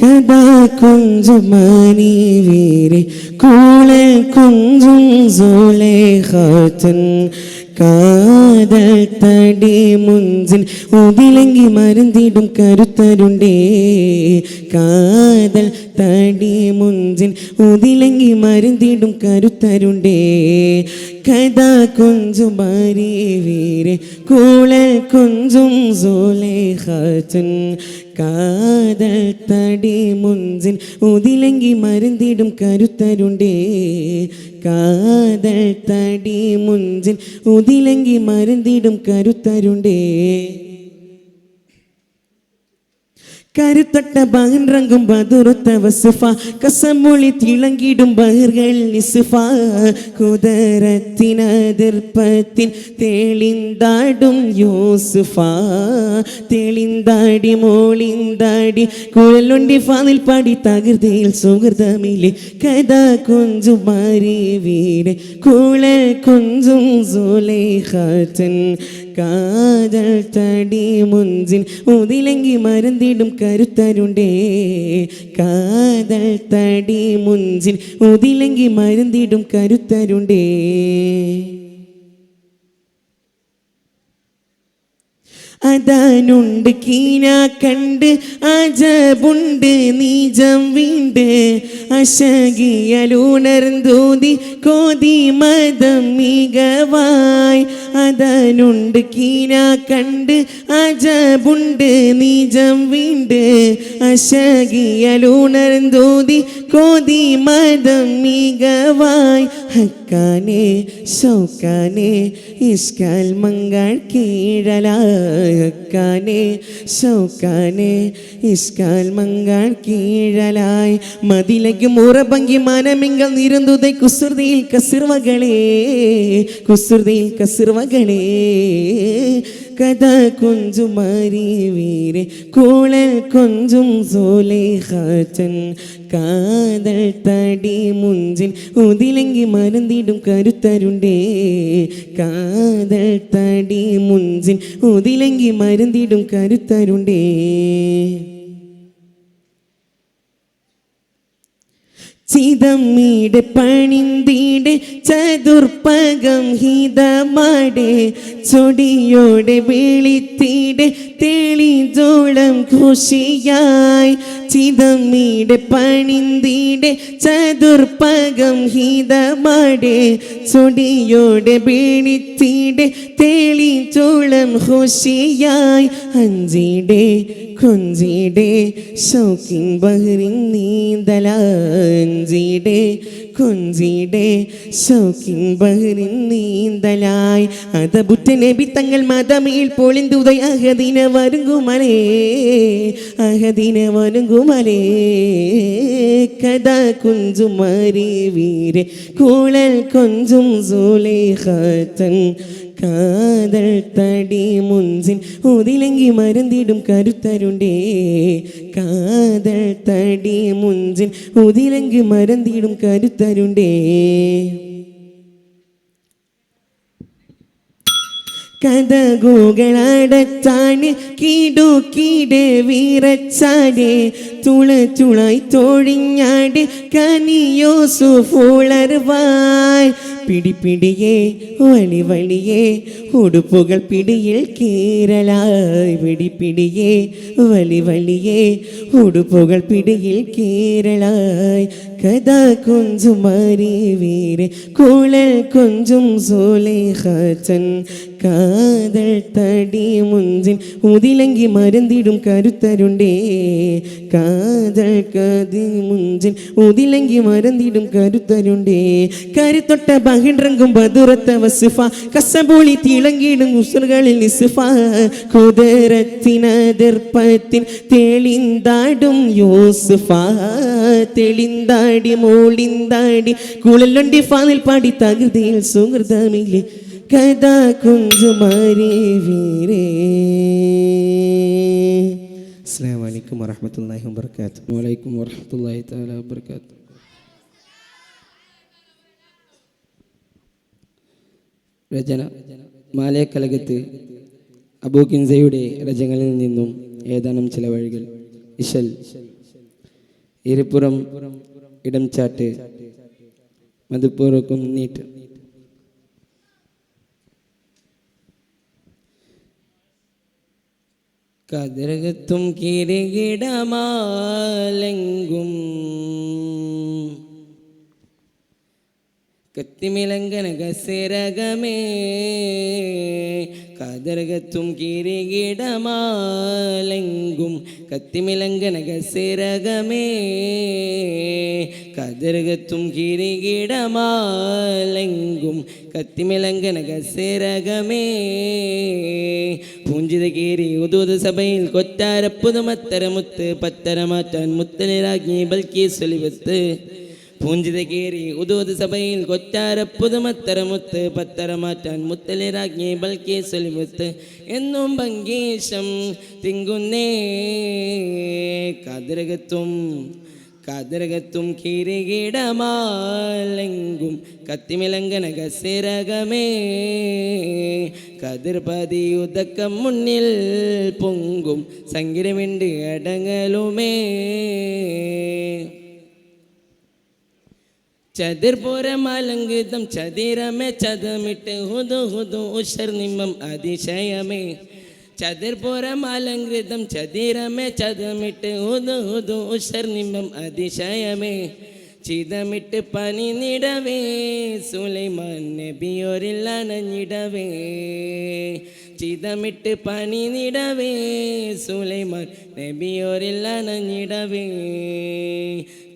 കഥാ കുഞ്ചുമാനി വീരെ കൂളൽ കുഞ്ചും സുലൈഖത്തുൻ കാതൽ തടി മുഞ്ചിൻ ഉതിലങ്കി മരുന്നിടും കരുത്തരുണ്ടേ കാതൽ തടി മുഞ്ചിൻ ഉതിലങ്കി മരുന്നിടും കരുത്തരുണ്ടേ കഥാ കുഞ്ചുമാരി വീരെ കൂളൽ കുഞ്ചും സുലൈഖത്തുൻ കാതൽ തടി മുഞ്ചിൻ ഉതിലങ്കി മരുന്നിടും കരുത്തരുണ്ടേ കാതൽ തടി മുഞ്ചിൻ ഉതിലങ്കി മരുന്നിടും കരുത്തരുണ്ടേ കരുത്തൊട്ട ബഹൻ റങ്കും ബദുറുത്ത വസുഫ കസമൊളി തിളങ്ങിടും ബഹിർകൾ നിസുഫ കുതിരത്തിനതിർപ്പത്തിൻ തെളിന്താടും യൂസുഫ തെളിന്താടി മോളിന്താടി കുഴലുണ്ടി ഫാനിൽ പാടി തകൃതിയിൽ സുഹൃതമില്ലേ കഥാ കുഞ്ചുമാരി വീരെ കുഴൽ കുഞ്ചും സുലൈഖത്തുൻ കാതൽ തടി മുഞ്ചിൻ ഉതിലങ്കി മരുന്നിടും കരുത്തരുണ്ടേ കാതൽ തടി മുഞ്ചിൻ ഉതിലങ്കി മരുന്നിടും കരുത്തരുണ്ടേ അതാനുണ്ട് കീന കണ്ട് അജബുണ്ട് നീജം വീണ്ട് അശകിയലുണർന്തൂതി കോതി മതം മികവായി അതാനുണ്ട് കീന കണ്ട് അജബുണ്ട് നീജം വീണ്ട് അശകിയലുണർന്തൂതി കോതി മതം മികവായി ഹക്കാനെ ശൗക്കാനെ ഇഷ്കാൽ മങ്കാൾ കീഴലായി ഹക്കാനെ ശൗക്കാനെ ഇഷ്കാൽ മങ്കാൾ കീഴലായി മതിലയ്ക്ക് മുറഭംഗി മനമിങ്കൽ നിരന്തുதை കുസൃതിയിൽ കസിർവകളേ കുസൃതിയിൽ കസിർവകളേ കഥാ കുഞ്ചുമാരി വീരെ കൂളൽ കുഞ്ചും സുലൈഖത്തുൻ കാതൽ തടി മുഞ്ചിൻ ഉതിലങ്കി മരുന്നിടും കരുത്തരുണ്ടേ കാതൽ തടി മുഞ്ചിൻ ഉതിലങ്കി മരുന്നിടും കരുത്തരുണ്ടേ ചിതമ്മീടെ പണിന്തീടെ ചതുർപ്പകം ഹിതമാടെ ചൊടിയോടെ വെളിത്തീടെ തെളിജോളം ഖുഷിയായി ചിതമ്മീടെ പണിന്തീടെ ചതുർപ്പകം ഹിതമാടെ ചൊടിയോടെ വെളിത്തീടെ തെളിജോളം ഖുഷിയായി അഞ്ചിടെ കൊഞ്ചിടെ ഷൗക്കിൻ ബഹ്റിൻ നീന്തലാഞ്ചിടെ കൊഞ്ചിടെ ഷൗക്കിൻ ബഹ്റിൻ നീന്തലായി അതബുറ്റ നബി തങ്ങൾ മതമേൽ പൊളിന്തുതൈ അഹദിന വരുങ്കുമലേ അഹദിന വരുങ്കുമലേ കഥാ കുഞ്ചുമാരി വീരെ കൂളൽ കൊഞ്ചും സുലൈഖത്തുൻ കാതൽ തടി മുഞ്ചിൻ ഉതിലങ്കി മരുന്നിടും കരുത്തരുണ്ടേ കാതൽ തടി മുഞ്ചിൻ ഉതിലങ്കി മരുന്നിടും കരുത്തരുണ്ടേ കഥകുകളടച്ചാണ് കിടുക്കിടെ വീറച്ചാടെ തുളച്ചുളായി തോഴിഞ്ഞാട് കനിയോസുഫുളർവായ് പിടിപിടിയേ വലി വലിയേ ഉടുപ്പുകൾ പിടിയിൽ കീരലായി പിടിപിടിയേ വലി വലിയേ ഉടുപ്പുകൾ പിടിയിൽ കീരലായി കഥാ കുഞ്ചുമാരി വീരെ കൂളൽ കുഞ്ചും സുലൈഖത്തുൻ കാതൽ തടി മുഞ്ചിൻ ഉതിലങ്കി മരുന്നിടും കരുത്തരുണ്ടേ കാതൽ കതി മുഞ്ചിൻ ഉതിലങ്കി മരുന്നിടും കരുത്തരുണ്ടേ കരുത്തൊട്ട ബഹിൻറങ്കും ബദുറത്ത വസുഫ കസബോളി തിളങ്ങിടും ഉസുറുകളിൽ നിസുഫ കുതിരത്തിനതിർപ്പത്തിൻ തെളിന്താടും യൂസുഫ തെളിന്താടി മോളിന്താടി കുഴലുണ്ടി ഫാനിൽ പാടി തകൃതിയിൽ സുഹൃതമില്ലേ കഥാ കുഞ്ചുമാരി വീരെ. അസ്സലാമു അലൈക്കും വറഹ്മത്തുള്ളാഹി വബറകാതുഹു. വലൈക്കും വറഹ്മത്തുള്ളാഹി തആല വബറകാതുഹു. രചന മാലേക്കലകത്ത് അബൂ കിൻസയുടെ രചനകളിൽ നിന്നും ഏതാനും ചില വഴികൾ. ഇശൽ ഇരുപുറം ഇടം ചാട്ട് മധുപ്പൂർവ്വം നീട്ട്. കതിരകത്തും കിരീടമാലെങ്കും കത്തിമിലങ്കന കസിരകമേ. കതിരകത്തും കിരീടമാലെങ്കും കത്തിമിലങ്കന കസിരകമേ. കതിരകത്തും കിരീടമാലെങ്കും കത്തിമിലങ്കന കസിരകമേ. പൂഞ്ചിത കീരി ഉദൂത സഭയിൽ കൊറ്റാരപ്പുതുമത്തരമുത്ത് പത്തര മാറ്റാൻ മുത്തലിരാജ്ഞി ബൽക്കീസുലിവത്ത്. പൂഞ്ചിത കീറി ഉദൂത സഭയിൽ കൊറ്റാരപ്പുതുമത്തരമുത്ത് പത്തര മാറ്റാൻ മുത്തലിരാജ്ഞി ബൽക്കീസുലിവത്ത്. എന്നും ഭംഗീശം തിങ്കുന്നേ. കതിരകത്തും കിരീടമാലെങ്കും കത്തിമിലങ്കന കസിരകമേ. കതിർപതി ഉദക്കം മുന്നിൽ പൊങ്കും സംഗീതമിണ്ട് അടങ്ങലുമേ. ചതിർപുരമലങ്കിതം ചതിരമേ ചതമിട്ട് ഹുദു ഹുദു ഉഷർനിമം അതിശയമേ. ചതിർപുരമലങ്കൃതം ചതിരമേ ചതമിട്ട് ഹുദു ഹുദു ഉഷർനിമം അതിശയമേ. ചിതമിട്ട് പനി നിടവേ സുലൈമാൻ നബിയോരിൽ അണഞ്ഞിടവേ. ചിതമിട്ട് പനി നിടവേ സുലൈമാൻ നബിയോരിൽ അണഞ്ഞിടവേ.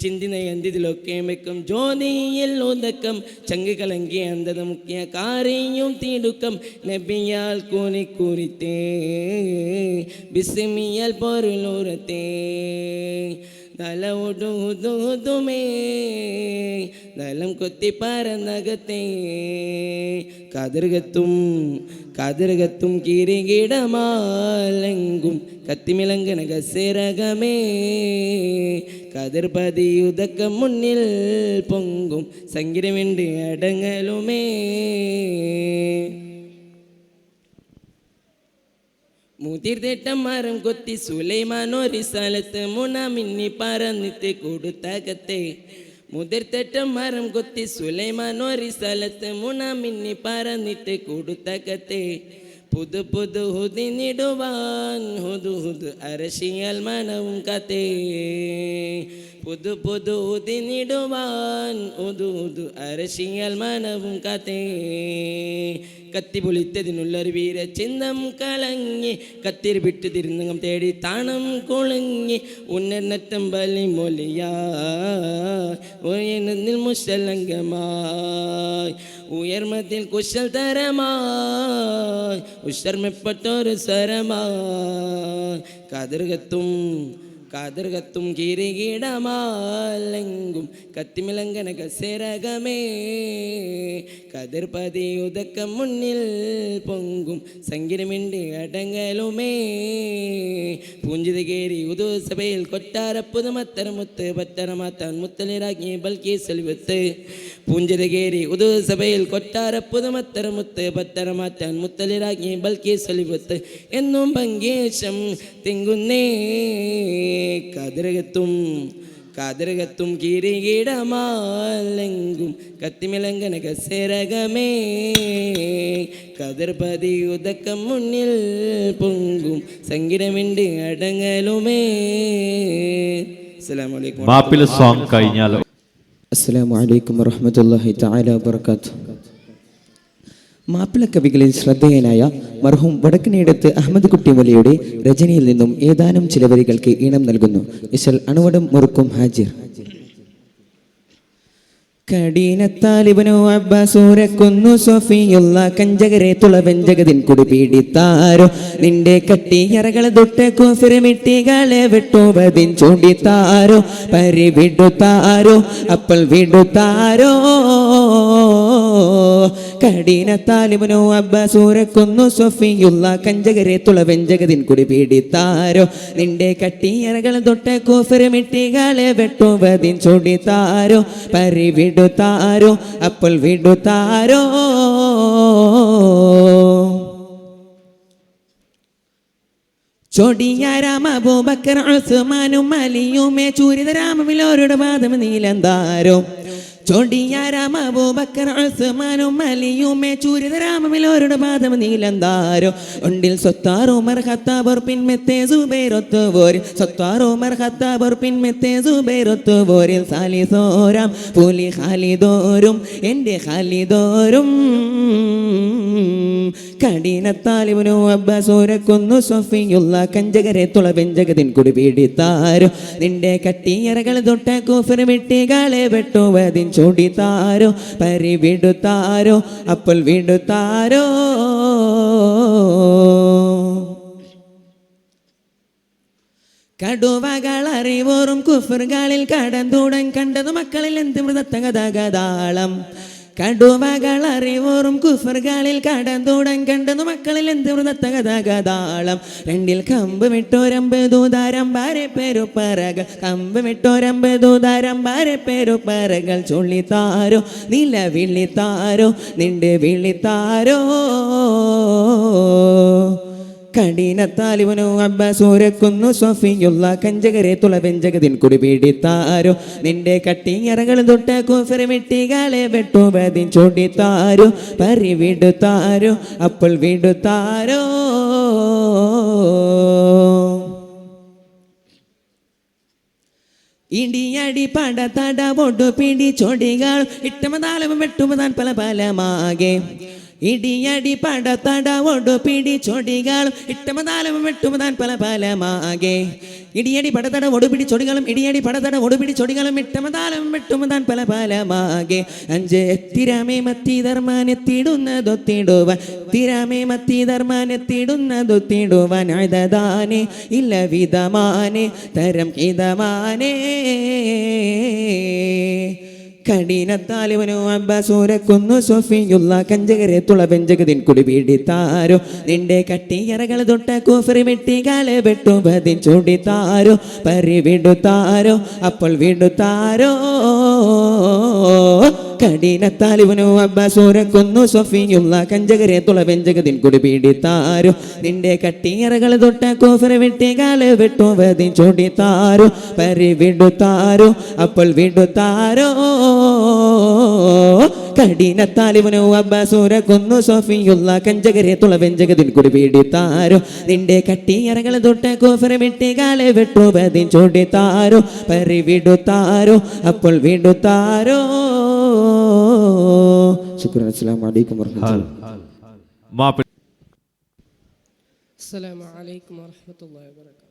ചിന്തിന എന്തിലൊക്കെ വെക്കും ജ്യോതിയിൽ ഉദക്കം ചങ്ക് കലങ്കി അന്ധത മുഖ്യ കാറിയും തീടുക്കം. നബിയാൽ കൂനിക്കുറിത്തേ ബിസ്മിയാൽ പൊരുളൂരത്തേ. നലവുടുതുമേ നലം കൊത്തി പരന്നകത്തേ. കതിർകത്തും കിരീടമാലെങ്കും കത്തിമിലങ്കന കസിരകമേ. കതിർപതി ഉദക്കം മുന്നിൽ പൊങ്കും സംഗീതമിണ്ട് അടങ്ങലുമേ. മുതിർത്തേട്ടം മരം കൊത്തി സുലൈമാനൊരു സ്ഥലത്ത് മുണമിന്നി പറന്നിട്ട് കൊടുത്തകത്തെ. മുതിർത്തേട്ടം മരം കൊത്തി സുലൈമാനൊരു സ്ഥലത്ത് മുണമിന്നി പറന്നിട്ട് കൊടുത്തകത്തെ. പുതു പുതു ഹുദിനിടുവാൻ ഹുദു ഹുദു അരശിയാൽ മനവും കത്തേ. പുതു പുതു ഹുദിനിടുവാൻ ഹുദു ഹുദു അരശിയാൽ മനവും കത്തേ. കത്തി പൊളിത്തതിനുള്ളൊരു വീര ചിന്തം കലങ്ങി കത്തിരി വിട്ടു തിരുന്നകം തേടി താണം കുളങ്ങി. ഉന്നറ്റം ബലി മൊലിയാ ഉയർന്നിൽ മുശലങ്കമായി ഉയർമത്തിൽ കുശൽ തരമായി ഉഷർമപ്പെട്ടൊരു സ്വരമായി. കതിർകത്തും കിരീടമാലെങ്കും കത്തിമിലങ്കന കസിരകമേ. കതിർപതി ഉദക്കം മുന്നിൽ പൊങ്കും സംഗീതമിണ്ട് അടങ്ങലുമേ. പൂഞ്ചിത കീറി ഉദൂ സഭയിൽ കൊട്ടാരപ്പുതുമത്തരമുത്ത് പത്തര മാറ്റാൻ മുത്തലിരാജ്ഞി ബൽക്കീസുലിവത്ത്. പൂഞ്ചിത കീറി ഉദൂ സഭയിൽ കൊട്ടാരപ്പുതുമത്തരമുത്ത് പത്തര മാറ്റാൻ മുത്തലിരാജ്ഞി ബൽക്കീസുലിവത്ത്. എന്നും ഭംഗീശം തിങ്കുന്നേ. കതിരകത്തും കിരീടമാലെങ്കും കത്തിമിലങ്കന കസിരകമേ. കതിർപതി ഉദക്കം മുന്നിൽ പൊങ്കും സംഗീതമിണ്ട് അടങ്ങലുമേ. അസ്സലാമു അലൈക്കും. മാപ്പിള സോങ് കഴിഞ്ഞാലോ. അസ്സലാമു അലൈക്കും വറഹ്മത്തുള്ളാഹി തആല വബറകാതുഹു. മാപ്പിള കവികളിൽ ശ്രദ്ധേയനായ മർഹൂം വടക്കനേടത്ത് അഹമ്മദ് കുട്ടി വലിയുടെ രചനയിൽ നിന്നും ഏതാനും ചില വരികൾക്ക് ഈണം നൽകുന്നു. ഇശൽ അണുവടം മുറുക്കും ഹാജിർ. കടീനത്താലിബനു അബ്ബാസൂരക്കുന്നു സോഫിയുള്ള കഞ്ചകരെ തുളവെഞ്ചകതിൻ കുടി പീഡിത്താരോ. നിന്റെ കട്ടിയറകളെ തൊട്ട് കോഫിരമിട്ടികളെ വെട്ടുവതിൻ ചൂണ്ടിത്താരോ. പരിവിടുത്താരോ അപ്പോൾ വിടുത്താരോ. കടീനത്താലിബനു അബ്ബാസൂരക്കുന്നു സോഫിയുള്ള കഞ്ചകരെ തുളവെഞ്ചകതിൻ കുടി പീഡിത്താരോ. നിന്റെ കട്ടിയറകളെ തൊട്ട് കോഫിരമിട്ടികളെ വെട്ടുവതിൻ ചൂണ്ടിത്താരോ. പരിവിടുത്താരോ അപ്പോൾ വിടുത്താരോ. ചൊടിയാരാം അബൂബക്കർ ഉസ്മാനും അലിയുമേ ചൂരിതരാമവിലോരുടെ പാദം നീലന്താരോ ചൊടിയാരാം അബൂബക്കർ ഉസ്മാനും അലിയുമേ ചൂരിതരാമവിലോരുടെ പാദം നീലന്താരോ ഒണ്ടിൽ സ്വത്താറോ മർഹത്താബർ പിൻമെത്തേ സുബൈറൊത്തു പോരിൽ സ്വത്താറോ മർഹത്താബർ പിൻമെത്തേ സുബൈറൊത്തു പോരിൽ സാലിസോരാം പുലി ഖാലിദോരും എൻ്റെ ഖാലിദോരും കഠിനത്താലിബിനു അബ്ബാസൂരക്കുന്നു സൊഫിയുള്ള കഞ്ചകരെ തുളബെഞ്ചകതിൻ കുടി പീഡിത്താരോ നിന്റെ കട്ടിയറകൾ തൊട്ട കൂഫർ വെട്ടികളെ വെട്ടുവതിൻ ചൂടിത്താരോ പരിവിടുത്താരോ അപ്പോൾ വിടുത്താരോ കടുവകളറിവോറും കുഫറുകളിൽ കടന്തൂടൻ കണ്ടതു മക്കളിൽ എന്ത് മൃതത്തകതാളം കടുവകളറിവോറും കുഫറുകളിൽ കടന്തൂടൻ കണ്ടതു മക്കളിൽ എന്ത് മൃതത്തകതാളം രണ്ടിൽ കമ്പ് വിട്ടോരമ്പ് ദൂതാരമ്പാരെ പേരുപ്പറകൾ കമ്പ് വിട്ടോരമ്പ് ദൂതാരമ്പാരെ പേരുപ്പറകൾ ചുള്ളിത്താരോ നില വിളിത്താരോ നിന്റെ വിളിത്താരോ കഠിനത്താലിവനു അബ്ബാസൂരക്കുന്നു സൊഫിയുള്ള കഞ്ചകരെ തുളബെഞ്ചകതിൻ കുടി പീഡിത്താരോ നിന്റെ കട്ടിയറകൾ തൊട്ട കൂഫർ വെട്ടികളെ വെട്ടുവതിൻ ചൂടിത്താരോ പരിവിടുത്താരോ അപ്പോൾ വിടുത്താരോ ഇടിയടി പടത്തട ഒടു പിടി ചൊടികൾ ഇട്ടമതാലം വെട്ടുമതാൻ പല പലമാകെ ഇടിയടി പടത്തട ഒടു പിടി ചൊടികളും ഇട്ടമതാലം വെട്ടുമതാൻ പല പലമാകെ ഇടിയടി പടത്തട ഒടുപിടി ചൊടികളും ഇടിയടി പടത്തട ഒടുപിടി ചൊടികളും ഇട്ടമതാലം വെട്ടുമതാൻ പല പലമാകെ അഞ്ച് തിരാമേ മത്തി ധർമാനെത്തിടുന്നതൊത്തിടുവാൻ തിരാമേ മത്തി ധർമാനെത്തിടുന്നതൊത്തിടുവാൻ അഴതാനെ ഇല്ല വിധമാനെ തരം ഹിതമാനേ കഠിനത്താലിവനു അബ്ബാസൂരക്കുന്നു സൊഫിയുള്ള കഞ്ചകരെ തുളബെഞ്ചകതിൻ കുടി പീഡിത്താരോ നിന്റെ കട്ടിയറകൾ തൊട്ട കൂഫർ വെട്ടികളെ വെട്ടുവതിൻ ചൂടിത്താരോ പരിവിടുത്താരോ അപ്പോൾ വിടുത്താരോ കഠിനത്താലിവനു അബ്ബാസൂരക്കുന്നു സൊഫിയുള്ള കഞ്ചകരെ തുളബെഞ്ചകതിൻ കുടി പീഡിത്താരോ നിന്റെ കട്ടിയറകൾ തൊട്ട കൂഫർ വെട്ടികളെ വെട്ടുവതിൻ ചൂടിത്താരോ പരിവിടുത്താരോ അപ്പോൾ വിടുത്താരോ കഠിനത്താലിവനു അബ്ബാസൂരക്കുന്നു സൊഫിയുള്ള കഞ്ചകരെ തുളബെഞ്ചകതിൻ കുടി പീഡിത്താരോ നിന്റെ കട്ടിയറകൾ തൊട്ട കൂഫർ വെട്ടികളെ വെട്ടുവതിൻ ചൂടിത്താരോ പരിവിടുത്താരോ അപ്പോൾ വിടുത്താരോ ശുക്രാൻ. അസ്സലാമു അലൈക്കും വറഹ്മത്തുള്ളാഹി. അസ്സലാമു അലൈക്കും വറഹ്മത്തുള്ളാഹി വബറകാതുഹു.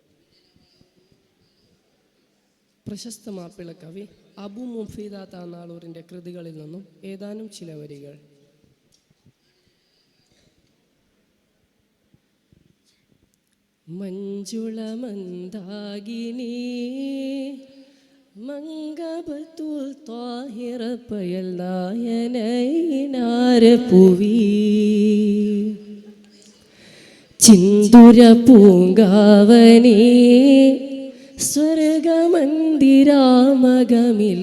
പ്രശസ്ത മാപ്പിള കവി അബു മുഫീദ താനാളൂരിൻ്റെ കൃതികളിൽ നിന്നും ഏതാനും ചില വരികൾ. മഞ്ജുള മന്ദാകിനി മംഗബത്തുൽ ത്വാഹിറ പയൽ നായനൈനാര പൂവി ചിന്തുര പൂങ്കാവനേ സ്വർഗമന്ദിരാമഗമിൽ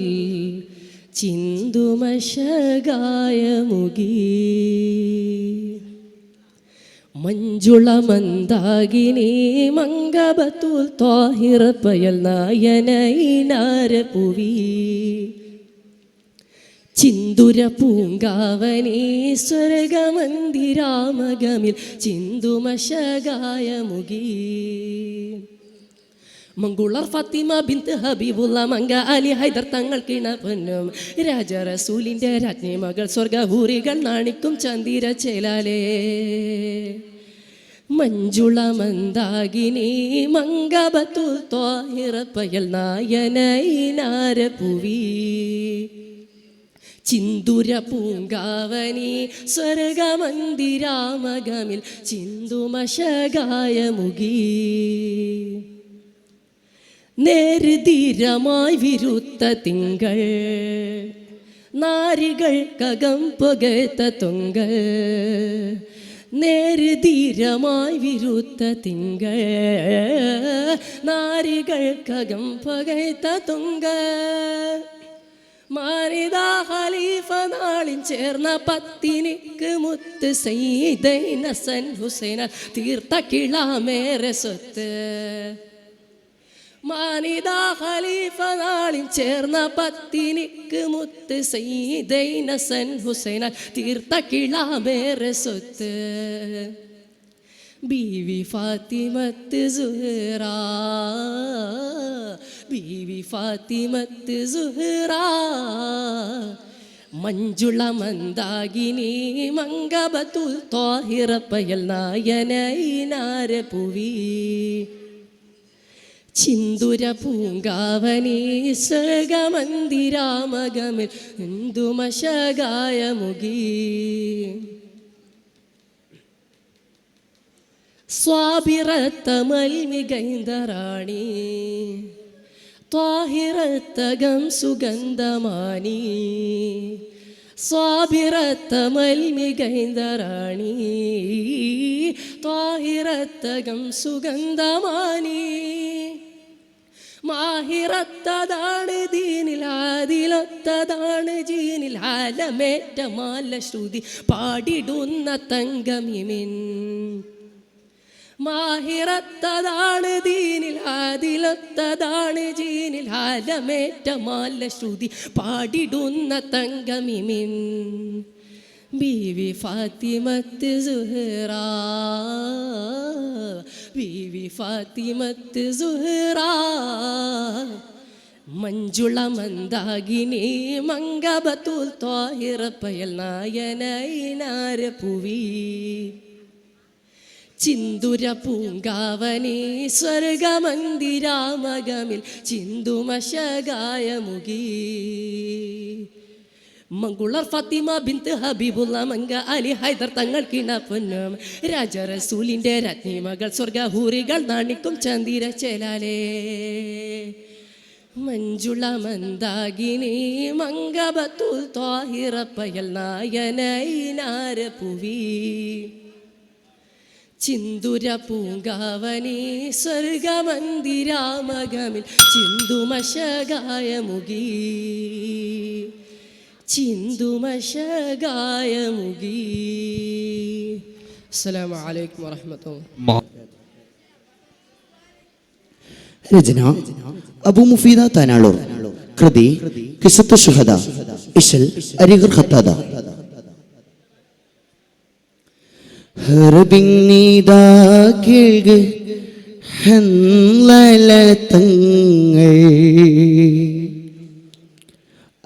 ചിന്തുമശകായമുകി മഞ്ജുള മന്ദാകിനി മംഗബത്തുൽ ത്വാഹിറ പയൽ നായനൈനാര പൂവി ചിന്തുര പൂങ്കാവനേ സ്വർഗമന്ദിരാമഗമിൽ ചിന്തുമശകായമുകി മംഗുളർ ഫാത്തിമ ബിന്ത് ഹബീബുള്ള മങ്ക അലി ഹൈദർ തങ്ങൾ കിണപൊന്നും രാജ റസൂലിൻ്റെ രാജ്ഞി മകൾ സ്വർഗഹൂറികൾ നാണിക്കും ചന്ദിര ചേലാലേ മഞ്ജുള മന്ദാകിനി മംഗബത്തുൽ ത്വാഹിറ പയൽ നായനൈനാര പൂവി ചിന്തുര പൂങ്കാവനീ സ്വർഗമന്ദിരാമഗമിൽ ചിന്തുമശകായമുകി നേർധീരമായി വിരുത്ത തിങ്കൾ നാരികൾക്കകം പുകഴ്ത്ത തുങ്കൾ നേർധീരമായി വിരുത്ത തിങ്കൾ നാരികൾക്കകം പുകഴ്ത്ത തുങ്കൾ മാനിതാ ഖലീഫ നാളിൻ ചേർന്ന പത്തിനിക്ക് മുത്ത് സയ്യിദൈന ഹസൻ ഹുസൈനാൽ തീർത്ത കിളാമേറെ സ്വത്ത്. മാനിതാ ഖലീഫ നാളിൻ ചേർന്ന പത്തിനിക്ക് മുത്ത് സയ്യിദൈന ഹസൻ ഹുസൈനാൽ തീർത്ത കിളാമേറെ സ്വത്ത്. ബീവി ഫാത്തിമത്ത് സുഹ്റ, ബീവി ഫാത്തിമത്ത് സുഹ്റ, മഞ്ജുള മന്ദാകിനി മംഗബത്തുൽ ത്വാഹിറ പയൽ നായനൈനാര പുവി. ചിന്തുര പൂങ്കാവനി സഗമന്ദിരാമഗമിൽ ഹിന്ദുമശകായ മുഗി. സ്വാഭിറത്തമൽ മികൈന്ദറാണി ത്വാഹിറത്തകം സുഗന്ധമാനി. സ്വാഭിറത്തമൽ മികൈന്ദറാണി ത്വാഹിറത്തകം സുഗന്ധമാനി. മാഹിറത്തതാണ് ദീനിൽ ആദിലൊത്തതാണ് ജീനിൽ ആലമേറ്റ മാല ശ്രുതി പാടിടുന്ന തങ്കമിമിൻ. മാഹിറത്തതാണ് ദീനിൽ ആദിലൊത്തതാണ് ജീനിൽ ആലമേറ്റ മാല ശ്രുതി പാടിടുന്ന തങ്കമിമിൻ. ബീവി ഫാത്തിമത്ത് സുഹ്റ, ബീവി ഫാത്തിമത്ത് സുഹ്റ, മഞ്ജുള മന്ദാകിനി മംഗബത്തുൽ ത്വാഹിറ പയൽ നായനൈനാര പുവി. ചിന്തുര പൂങ്കാവനി സ്വർഗമന്ദിരാമഗമിൽ ചിന്തുമശകായ മുഗി. മംഗുളർ ഫാത്തിമ ബിന്ത് ഹബീബുള്ള മങ്ക അലി ഹൈദർ തങ്ങൾ കിണപ്പൊന്നും രാജ റസൂലിന്റെ രത്നിമകൾ സ്വർഗഹൂറികൾ നാണിക്കും ചന്ദിര ചേലാലേ. മഞ്ജുള മന്ദാകിനി മംഗബത്തുൽ ത്വാഹിറ പയൽ നായനൈനാര പുവി. ചിന്തുര പൂങ്കാവനി സ്വർഗമന്ദിരാമഗമിൽ ചിന്തുമശകായ മുഗി. ചിന്തുമശകായ മുഗി. അസ്സലാമു അലൈക്കും വറഹ്മത്തുള്ളാഹി. രചന അബു മുഫീദ താനാളൂർ. കൃതി ഖിസ്സത്തു ശുഹദ. ഇശൽ അരിഗർ ഖത്താദ. ഹർബിന്നിദാ കേൾഗ് ഹൻലലതങ്ങൾ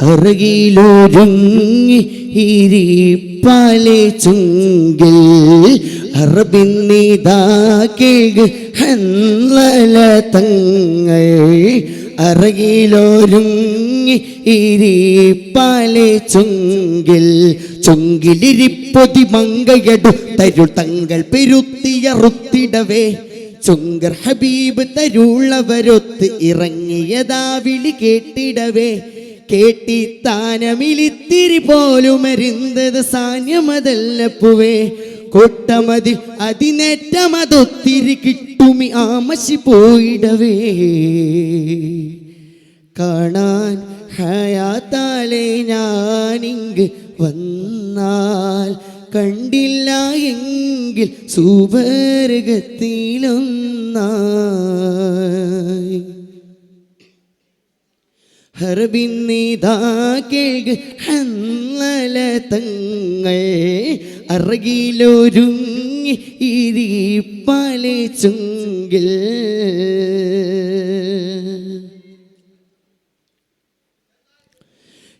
അറകിലൊരുങ്ങി ഇരിപ്പാലെ ചുങ്കിൽ. ഹർബിന്നിദാ കേൾഗ് ഹൻലലതങ്ങൾ അറകിലൊരുങ്ങി ഇരിപ്പാലെ ചുങ്കിൽ. ചുങ്കിലിരിപ്പൊതി മങ്കയടു തരുൾ തങ്ങൾ പെരുത്തിയറുത്തിടവേ. ചുങ്കർ ഹബീബ് തരുളവരൊത്ത് ഇറങ്ങിയതാ വിളി കേട്ടിടവേ. കേട്ടിത്താനമിലിത്തിരി പോലുമരുന്നത് സാന്യമതല്ലപ്പുവേ. കൊട്ടമതിൽ അതിനേറ്റമതൊത്തിരി കിട്ടുമി ആമശി പോയിടവേ. കാണാൻ ഹയാത്താലെ ഞാനിങ്ക് വന്നാൽ കണ്ടില്ല എങ്കിൽ സുവർഗത്തിലൊന്നായി. ഹർബിന്നിദാ കേൾഗ് ഹൻലലതങ്ങൾ അറകിലൊരുങ്ങി ഇരിപ്പാലെ ചുങ്കിൽ.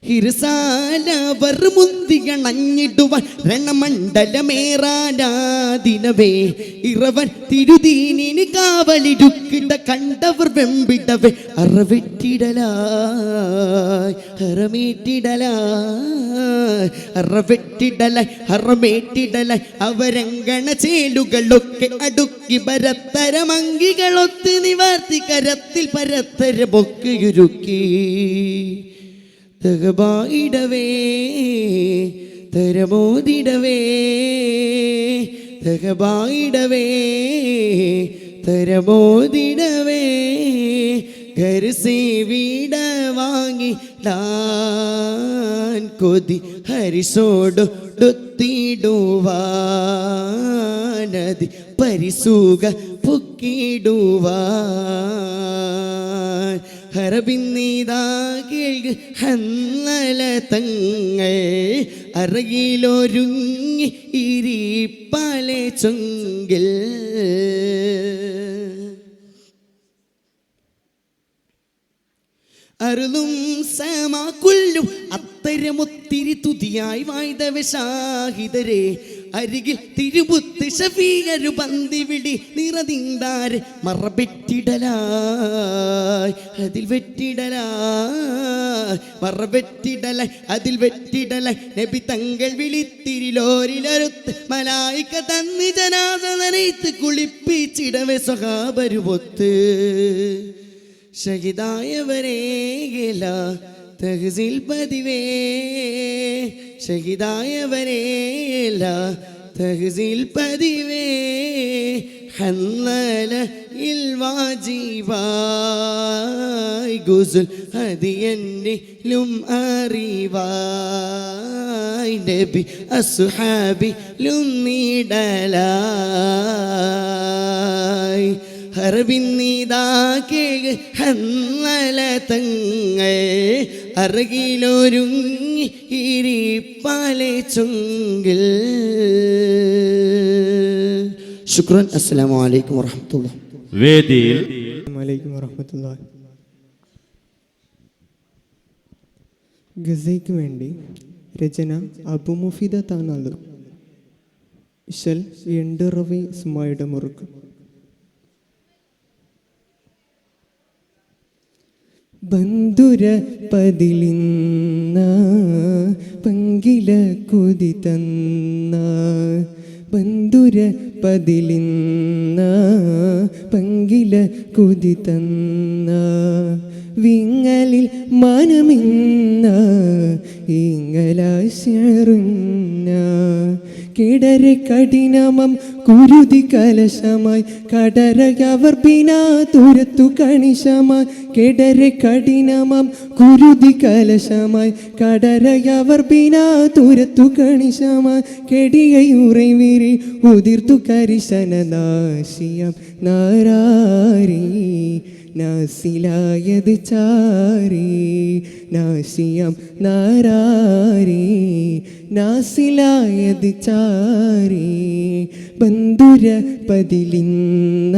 ഹിർസാലവർ മുന്തിയണഞ്ഞിടുവാൻ രണമണ്ഡലമേറാനാദിനവേ. ഇറവൻ തിരുദീനിന് കാവലിരുക്കിട കണ്ടവർ വെമ്പിടവേ. അറവെട്ടിടലായി ഹറമേറ്റിടലായി അറവെട്ടിടലായി ഹറമേറ്റിടലായി അവരങ്കണ ചേലുകളൊക്കെ അടുക്കി പരത്തരമങ്കികളൊത്ത് നിവർത്തി കരത്തിൽ പരത്തര ബൊക്കയുരുക്കി. തകബായിടവേ തരമോദിടവേ തകബായിടവേ തരമോദിടവേ. घर से वीड़ा वांगी വാങ്ങിടാൻ കൊതി ഹരിസോടൊത്തിടുവാനതി പരിസുക പൊക്കിടുവാൻ ഹരബിന്നിതാ കേൾക ഹന്നല തങ്ങൾ അറയിലൊരുങ്ങി ഇരിപ്പാലെ ചൊങ്കിൽ അരുളും സമാക്കുല്ലും അത്തരമൊത്തിരി തുതിയായി വായ്തവശാഹിതരെ അരികിൽ തിരുബുത്ത് ഷഫീകരു പന്തിവിടി നിറതിന്താര് മറബെറ്റിടലായി അതിൽ വെറ്റിടലായി മറബെറ്റിടലായി അതിൽ വെറ്റിടലായി നബി തങ്ങൾ വിളിത്തിരിലോരിലറുത്ത് മലായിക്ക തന്നി ജനാസ നനയിത്ത് കുളിപ്പിച്ചിടവെ സ്വഹാബരുപൊത്ത് ഷഹിദായവരേല തഹ്സിൽ പതിവേ ഷഹിദായവരേല തഹ്സിൽ പതിവേ ഹന്നല ഇൽവാജിവായ് ഗുസുൽ ഹദിയന്നിലും അറിവായ് നബി അസ്ഹാബിലും നീടലായ് ഹർബിന്നിതാ കേൾക ഹന്നല തങ്ങൾ അറകിലൊരുങ്ങി ഇരിപ്പാലെ ചൊങ്കിൽ. ശുക്രൻ. അസ്സലാമു അലൈക്കും വറഹ്മത്തുള്ളാഹി. വേദിയിൽ ഗസയ്ക്ക് വേണ്ടി രചന അബു മുഫീദ താനാലു. ഇശൽ എണ്ടറവി സുമായുടെ മുറുക്ക്. ബന്ധുര പതിലിന്ന പങ്കില കുതി തന്ന ബന്ധുര പതിലിന്ന പങ്കില കുതി തന്ന വിങ്ങലിൽ മനമിന്ന ഇങ്ങലാശറുന്ന കിടരെ കഠിനമം കുരുതി കലശമായി കടരയവർ പിനാ തുരത്തു കണിശമായി കിടരെ കഠിനമം കുരുതി കലശമായി കടരയവർ പിനാ തുരത്തു കണിശമായി കെടിയുറൈ വിരി ഉതിർത്തു കരിശന നാശിയം നാരാരി നാസിലായത് ചാരി നാശിയം നാരാരി നാസിലായത് ചാരി ബന്ധുര പതിലിന്ന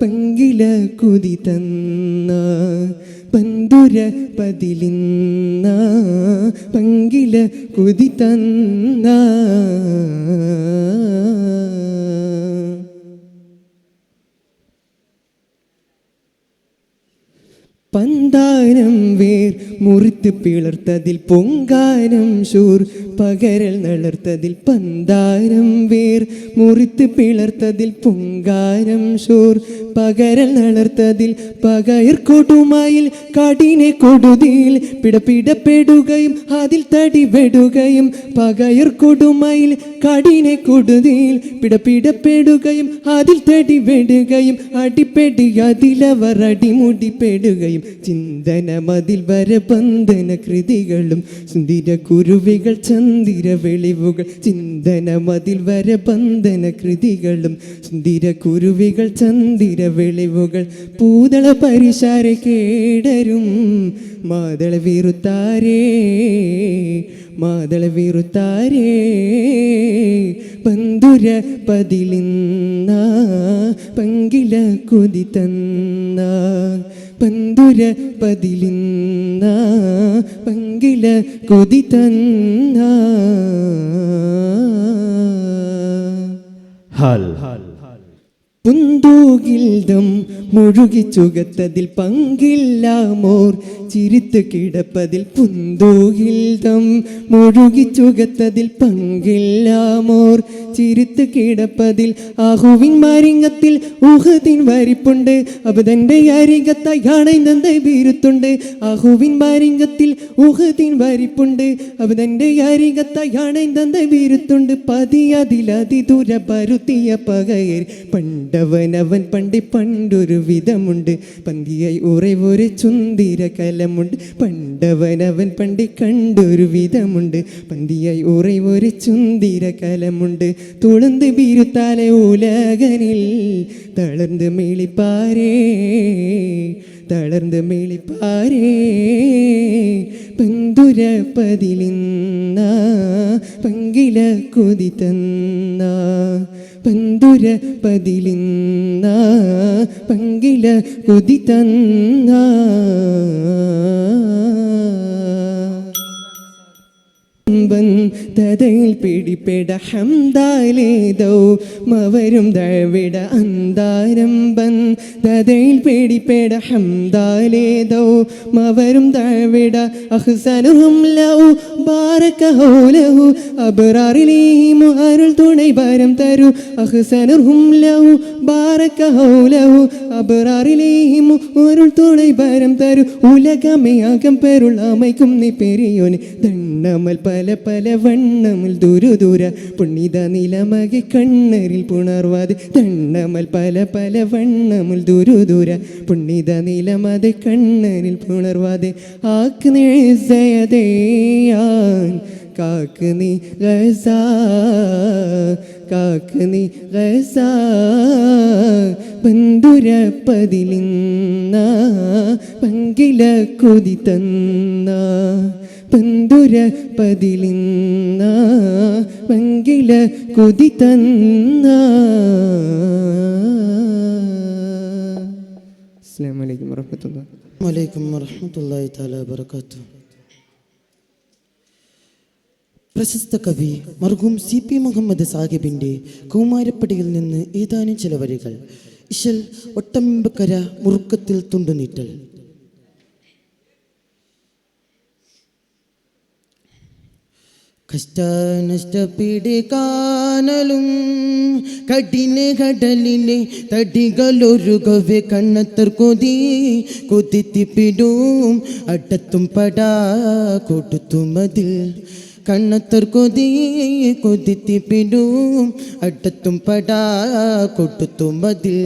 പങ്കില കുതി തന്ന ബന്ധുര പതിലിന്ന പങ്കില കുതി തന്ന പന്താനം വേർ മുറിത്ത് പിളർത്തതിൽ പൊങ്കാനം ഷൂർ പകരൽ നളർത്തതിൽ പന്താനം വേർ മുറിത്ത് പിളർത്തതിൽ പൊങ്കാനം ഷൂർ പകരൽ നളർത്തതിൽ പകയർ കൊടുമായിൽ കടിനെ കൊടുതിയിൽ പിടപിടപ്പെടുകയും അതിൽ തടി വെടുകയും പകയർ കൊടുമായിൽ കടിനെ കൊടുതിയിൽ പിടപിടപ്പെടുകയും അതിൽ തടി വെടുകയും അടിപ്പെടി അതിലവർ അടിമുടിപ്പെടുകയും ചിന്തനമതിൽ വരബന്ധന കൃതികളും സുന്ദര കുരുവികൾ ചന്ദിര വെളിവുകൾ ചിന്തനമതിൽ വരബന്ധന കൃതികളും സുന്ദര കുരുവികൾ ചന്ദിര വെളിവുകൾ പൂതള പരിശാര കേടരും മാതള വീറുത്താരേ മാതള വീറുത്താരേ പന്തുര പതിലിന്ന പങ്കില കുതി തന്ന പന്തുര പതിലിന്ന പങ്കില കുതി തന്ന ഹൽ പുന്തൂകിൽദം മുഴുകി ചുകത്തതിൽ പങ്കില്ലാമോർ ചിരിത്ത് കിടപ്പതിൽ പുന്തൂകിൽദം മുഴുകി ചുകത്തതിൽ പങ്കില്ലാമോർ ചിരിത്ത് കിടപ്പതിൽ ആഹുവിൻ മരിങ്ങത്തിൽ ഉഹദിൻ വരിപ്പുണ്ട് അബദന്റെ അരികത്തായി അണൈനന്ദ വീരുത്തുണ്ട് ആഹുവിൻ മരിങ്ങത്തിൽ ഉഹദിൻ വരിപ്പുണ്ട് അബദന്റെ അരികത്തായി അണൈനന്ദ വീരുത്തുണ്ട് പതിയതിലതിദൂര പരുത്തിയ പകയർ പണ്ട് പണ്ടവനവൻ പണ്ടൊരു വിധമുണ്ട് പന്തിയായി ഉറവൊരു ചുന്തിര കലമുണ്ട് പണ്ടവനവൻ കണ്ടൊരു വിധമുണ്ട് പന്തിയായി ഉറവൊരു ചുന്തിര കലമുണ്ട് തുളന്ത് ബീരുത്താലെ ഉലകനിൽ തളർന്ന് മേളിപ്പാരേ പന്തുര പതിലിന്ന പങ്കില കൊതി തന്ന പന്തുര പതിലിന്ന പങ്കില കൊതി തന്ന തതയിൽ പിടിപ്പെട ഹംദാലേതോ മവരും ദഴവിട അന്താരംബൻ തതയിൽ പിടിപ്പെട ഹംദാലേതോ മവരും ദഴവിട അഹ്സനുഹും ലഹു ബാരകഹു ലഹു അബ്റാറിലേഹിം അരുൾ തുണை വരം തരു അഹ്സനുഹും ലഹു ബാരകഹു ലഹു അബ്റാറിലേഹിം അരുൾ തുണை വരം തരു ഉലകമേ അകം പെരുൾ அமைக்கும் നീ പെരിയോനെ ദണ്ണമൽ പല പല വണ്ണമിൽ ദുരുദൂര പുണ്ണിത നിലമകെ കണ്ണരിൽ പുണർവാതെ ദണ്ണമൽ പല പല വണ്ണമിൽ ദുരുദൂര പുണ്ണിത നിലമതെ കണ്ണരിൽ പുണർവാതെ ആക്ക് നിഴസയതേയാൻ കാക്ക് നീ ഗസ പന്തുര പതിലിന്ന പങ്കില കൊതി തന്ന പന്തുര പതിലിന്ന പങ്കില കൊതി തന്ന. അസ്സലാമു അലൈക്കും വറഹ്മത്തുള്ളാഹി വലൈക്കും വറഹ്മത്തുള്ളാഹി തആല വബറകാതുഹു. പ്രശസ്ത കവി മർഹൂം CP മുഹമ്മദ് സാഹിബിൻ്റെ കൗമാരപ്പടിയിൽ നിന്ന് ഏതാനും ചില വരികൾ. ഇശൽ ഒട്ടമ്പക്കര മുറുക്കത്തിൽ തുണ്ടുനീട്ടൽ. കഷ്ടനഷ്ടപിടിക്കാനലും കഠിന കടലിലെ തടികളൊരുകവെ കണ്ണത്തർ കൊതിത്തിപ്പിടും അട്ടത്തും പടാ കൊടുത്തും അതിൽ കണ്ണത്തർ കൊതിത്തിപ്പിടും അട്ടത്തും പടാ കൊടുത്തും അതിൽ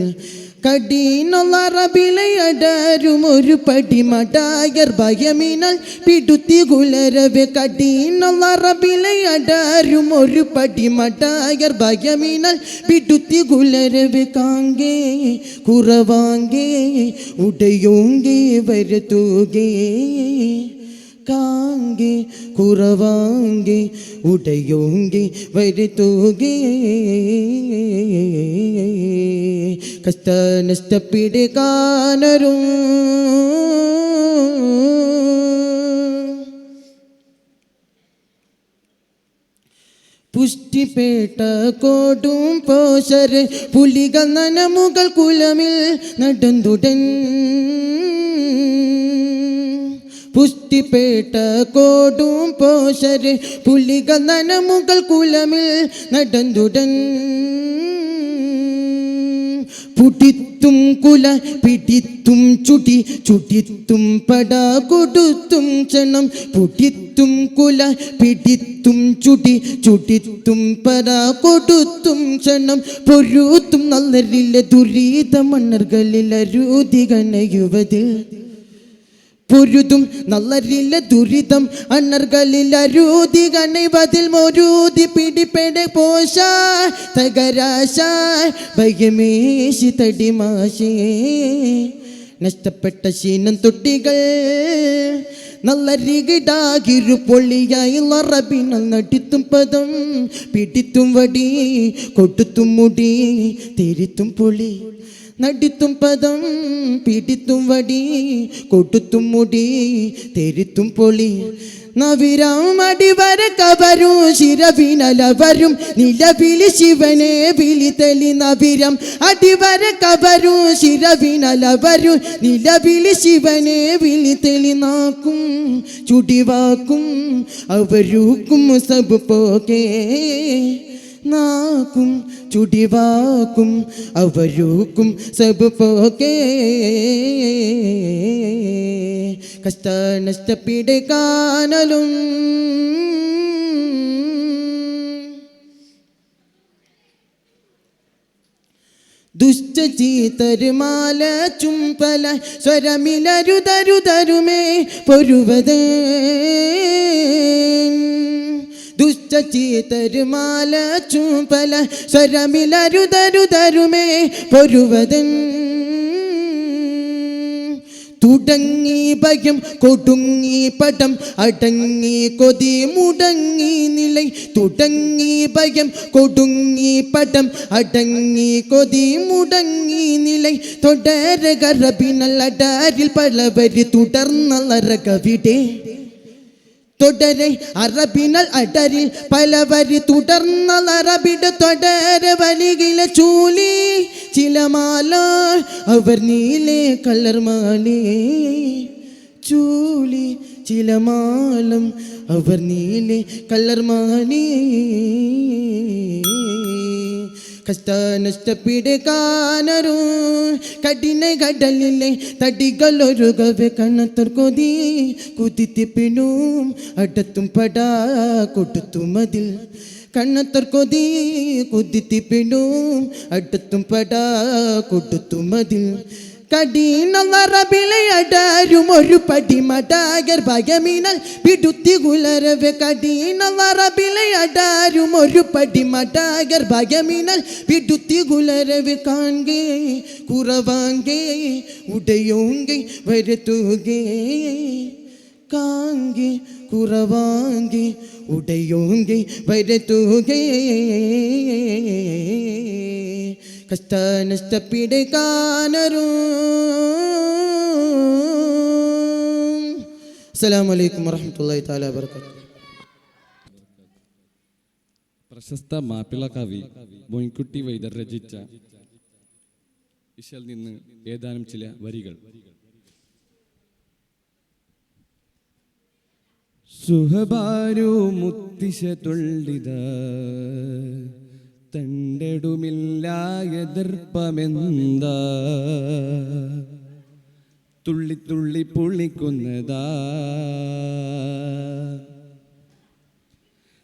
കടീനൊള്ളറബിലെ അടരും ഒരു പടിമടായർ ഭയമിനാൽ പിടുത്തി കുലരവെ കടീനൊള്ളറബിലെ അടരും ഒരു പടിമടായർ ഭയമിനാൽ പിടുത്തി കുലരവെ കാങ്കേ കുറവാങ്കേ ഉടയോങ്കേ വരത്തൂകേ കാങ്കെ കുറവാങ്കെ ഉടയോങ്കെ വരുത്തൂകെ കഷ്ടനഷ്ടപിടിക്കാനരും പുഷ്ടിപേട്ട കോടും പോഷര് പുലികൾ നനമുകൾ കുലമിൽ നടന്തുടൻ പുഷ്ടിപേട്ട കോടും പോഷര് പുലികൾ നനമുകൾ കുലമിൽ നടന്തുടൻ പുടിത്തും കുല പിടിത്തും ചുടിത്തും പടാ കൊടുത്തും ക്ഷണം പുടിത്തും കുല പിടിത്തും ചുടിത്തും പടാ കൊടുത്തും ക്ഷണം പൊരുത്തും നല്ലരിലെ ദുരിത മണ്ണർകളിൽ അരുതികണയുവതിൽ പൊരുതും നല്ലരിലെ ദുരിതം അണ്ണർകളിൽ അരൂതി കണൈവതിൽ മൊരൂതി പിടിപ്പെടെ പോഷ തകരാശ ഭയമേശി തടിമാശേ നഷ്ടപ്പെട്ട ശീനം തൊട്ടികൾ നല്ലരികിടാകിരു പൊള്ളിയായി ലറബിനൽ നടിത്തും പദം പിടിത്തും വടി കൊട്ടുത്തും മുടി തിരിത്തും പൊളി നടിത്തും പദം പിടിത്തും വടി കൊട്ടുത്തും മുടി തെരിത്തും പൊളി നവിരം അടിവര കവരും ശിരവിനലവരും നിലവിളി ശിവനെ വിളി തെളി നവിരം അടിവര കവരും ശിരവിനലവരും നിലവിളി ശിവനെ വിളി തെളി നാക്കും ചുടിവാക്കും അവരൂക്കും സബ് പോകേ നാക്കും ചുടിവാക്കും അവരൂക്കും സബ് പോകേ കഷ്ടനഷ്ടപിടിക്കാനലും ദുഷ്ടചീതരുമാല ചുംപല സ്വരമിലരുതരുതരുമേ പൊരുവത് ദുഷ്ടചീതരുമാല ചുംപല സ്വരമിലരുതരുതരുമേ പൊരുവതൻ തുടങ്ങി ഭയം കൊടുങ്ങി പടം അടങ്ങി കൊതി മുടങ്ങി നിലൈ തുടങ്ങി ഭയം കൊടുങ്ങി പടം അടങ്ങി കൊതി മുടങ്ങി നിലൈ തുടരകറബിനല്ലടാരിൽ പലവരി തുടർന്നറകവിടെ തുടരെ അറബിനൽ അടരിൽ പലവരി തുടർന്നറബിട് തുടര വലികില ചൂലി ചിലമാല അവർ നീലേ കളർമാലേ ചൂലി ചിലമാലം അവർ നീലേ കളർമാലേ കഷ്ട നഷ്ടപ്പിടുകാനൊരു കഠിന കടലിലെ തടികളൊരുകവെ കണ്ണത്തർ കൊതി കുതിത്തിപ്പിടും അടുത്തും പടാ കൊടുത്തും അതിൽ കണ്ണത്തർ കൊതി കുതിത്തിപ്പിടും അടുത്തും പടാ കൊടുത്തും അതിൽ കടീനറബിലെ അടാരും ഒരു പടി മടാകർ ഭയമിനാൽ പിടുത്തി കുലരവെ കടീനറബിലെ അടാരും ഒരു പടി മടാകർ ഭയമിനാൽ പിടുത്തി കുലരവെ കാൺകേ കുറവാങ്കേ ഉടയോങ്കേ വരുത്തുകേ കാങ്കേ കുറവാങ്കേ ഉടയോങ്കേ വരുത്തുകേ കഷ്ട നഷ്ടപ്പിടുകാനൊരു അസ്സലാമു അലൈക്കും വറഹ്മത്തുള്ളാഹി തആല വബറകാതുഹു. പ്രശസ്ത മാപ്പിള കവി മോയിൻകുട്ടി വൈദ്യർ രചിച്ച ഇശൽ നിന്ന് ഏതാനും ചില വരികൾ. സുഹബാരു മുത്തിശ തുള്ളിത തണ്ടെടുമില്ല എതിർപ്പമെന്താ തുള്ളി തുള്ളി പുള്ളിക്കുന്നതാ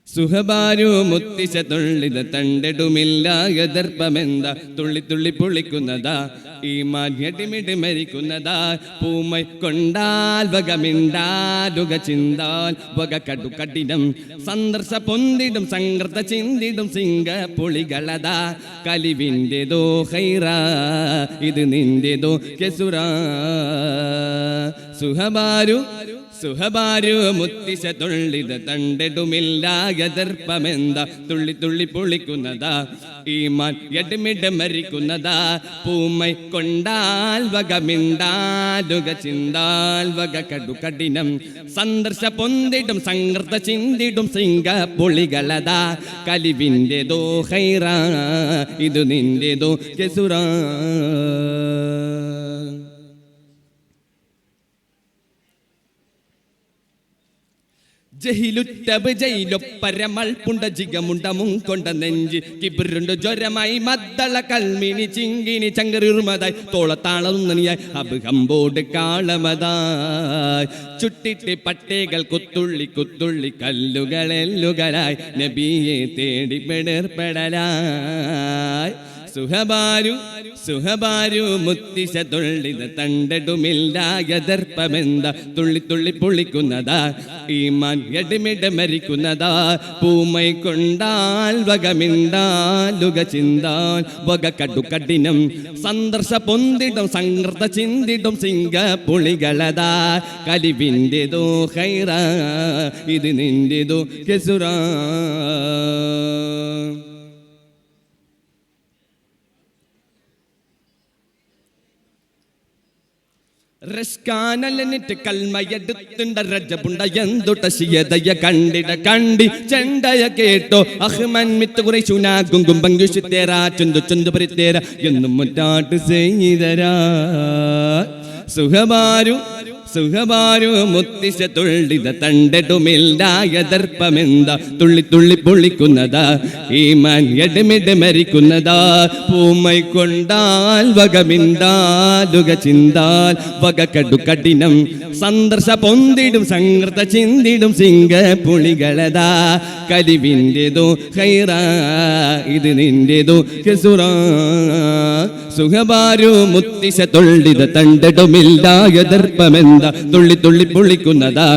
സുഹബാരു മുത്തിശ തുള്ളിത തണ്ടെടുമില്ല എതിർപ്പമെന്താ തുള്ളി തുള്ളി പുള്ളിക്കുന്നതാ ഈ മാഞ്ഞടിമിടി മരിക്കുന്നതാ പൂമൈ കൊണ്ടാൽ വകമിണ്ടാലുക ചിന്താൽ വക കടു കഠിനം സന്ദർശ പൊന്തിടും സംഘൃത ചിന്തിടും സിംഗ പൊളികളതാ കലിവിൻ്റെതോ ഹൈറ ഇത് നിന്റെതോ കെസുറാ സുഹബാരു മുത്തിശ തുള്ളിത തണ്ടെടുമില്ല എതിർപ്പമെന്താ തുള്ളി തുള്ളി പൊളിക്കുന്നതാ ഈ മാഞ്ഞടിമിട മരിക്കുന്നതാ പൂമൈ കൊണ്ടാൽ വകമിണ്ടാലുക ചിന്താൽ വക കടു കഠിനം സന്ദർശ പൊന്തിടും സംഘൃത ചിന്തിടും സിംഗ പൊളികളതാ കലിവിൻ്റെതോ ഹൈറ ഇത് നിന്റെതോ കെസുറാ ജഹിലുറ്റബ് ജയിലൊപ്പരമൾ പുണ്ടജികമുണ്ട മുൻകൊണ്ട നെഞ്ചി കിബിറുണ്ട് ജ്വരമായി മദ്ദള കൽമിനി ചിങ്കിനി ചങ്കറുമതായി തോളത്താളൊന്നിയായി അബുഹമ്പോട് കാളമതായി ചുട്ടിട്ട് പട്ടേകൾ കുത്തുള്ളി കുത്തുള്ളി കല്ലുകളെല്ലുകളായി നബിയെ തേടി പെടർപ്പെടലായി സുഹബാരു മുത്തിശ തുള്ളിത തണ്ടെടുമില്ല എതിർപ്പമെന്താ തുള്ളി തുള്ളി പൊളിക്കുന്നതാ ഈ മാഞ്ഞടിമിട മരിക്കുന്നതാ പൂമൈ കൊണ്ടാൽ വകമിണ്ടാലുക ചിന്താൽ വക കടു കഠിനം സന്ദർശ പൊന്തിടും സംഘൃത ചിന്തിടും സിംഗ പുളികളതാ കലിവിൻ്റെതോ ഹൈറ ഇത് നിന്റെതോ കെസുറാ റസ്കാനലിനിട്ട് കൽമയെടുത്തുണ്ട രജപുണ്ട എന്തുട്ട ശിയതയ കണ്ടിട കണ്ടി ചെണ്ടയ കേട്ടോ അഹ്മൻ മിത്ത് കുറെ ശുനാകും കുംബങ്കുഷി തേരാ ചുന്തു ചുന്തു പരിത്തേര എന്നും മുറ്റാട്ട് ചെയ്തരാ സുഖമാരു മുത്തിശ തുള്ളിത തണ്ടിടുമില്ലായ ദർപ്പമെന്താ തുള്ളി തുള്ളി പൊളിക്കുന്നതാ ഈമാൻ എടമിട് മരിക്കുന്നതാ പൂമൈ കൊണ്ടാൽ വകമിണ്ടാലുക ചിന്താൽ വക കടു കഠിനം സന്ദർശ പൊന്തിടും സംഘൃത ചിന്തിടും സിംഗ പുളികളതാ കലിവിൻ്റെതോ ഹൈറ ഇത് നിന്റേതോ കെസുറ സുഖമാരു മുത്തിശ തുള്ളിത തണ്ടിടുമില്ലായ ദർപ്പമെന്താ തുള്ളി തുള്ളി പൊളിക്കുന്നതാ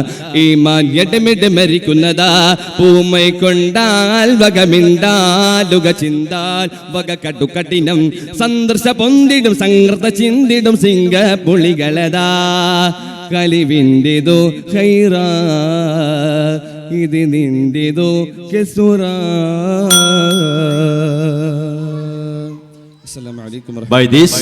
ഈമാൻ എടമിട് മരിക്കുന്നതാ പൂമൈ കൊണ്ടാൽ വകമിണ്ടാലുക ചിന്താൽ വക കടു കഠിനം സന്ദർശ പൊന്തിടും സംഘൃത ചിന്തിടും സിംഗ പുളികളതാ കലിവിൻ്റെതോ ഹൈറ ഇത് നിന്റേതോ കെസുറ. അസ്സലാമു അലൈക്കും By this